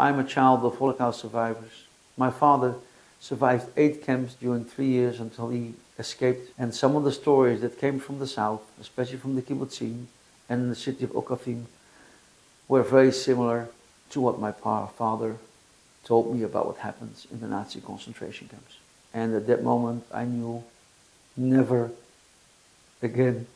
I'm a child of Holocaust survivors. My father survived 8 camps during 3 years until he escaped. And some of the stories that came from the south, especially from the kibbutzim and the city of Okafim, were very similar to what my father told me about what happens in the Nazi concentration camps. And at that moment I knew never again.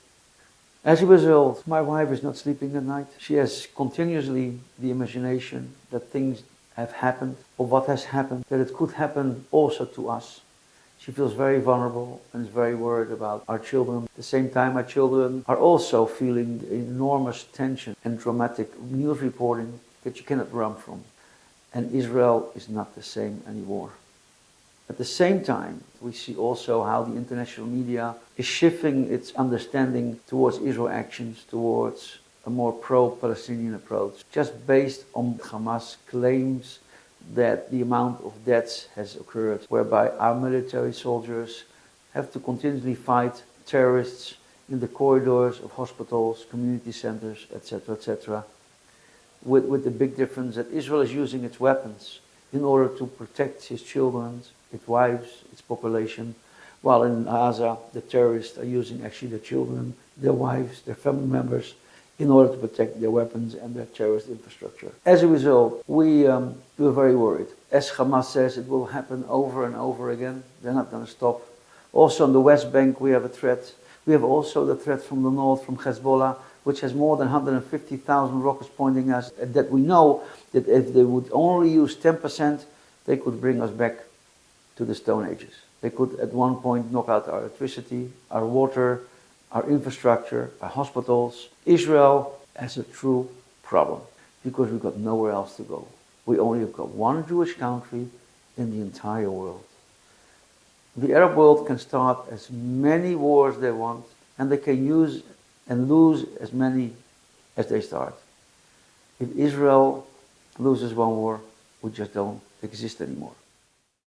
As a result, my wife is not sleeping at night. She has continuously the imagination that things have happened, or what has happened, that it could happen also to us. She feels very vulnerable and is very worried about our children. At the same time, our children are also feeling enormous tension and dramatic news reporting that you cannot run from. And Israel is not the same anymore. At the same time, we see also how the international media is shifting its understanding towards Israel actions, towards a more pro-Palestinian approach, just based on Hamas claims that the amount of deaths has occurred, whereby our military soldiers have to continuously fight terrorists in the corridors of hospitals, community centers, etc., with the big difference that Israel is using its weapons in order to protect its children, its wives, its population, while in Gaza the terrorists are using actually their children, their wives, their family members in order to protect their weapons and their terrorist infrastructure. As a result, we're very worried. As Hamas says, it will happen over and over again. They're not going to stop. Also on the West Bank we have a threat. We have also the threat from the north, from Hezbollah, which has more than 150,000 rockets pointing us, that we know that if they would only use 10%, they could bring us back to the Stone Ages. They could at one point knock out our electricity, our water, our infrastructure, our hospitals. Israel has a true problem because we've got nowhere else to go. We only have got one Jewish country in the entire world. The Arab world can start as many wars they want, and they can use and lose as many as they start. If Israel loses one war, we just don't exist anymore.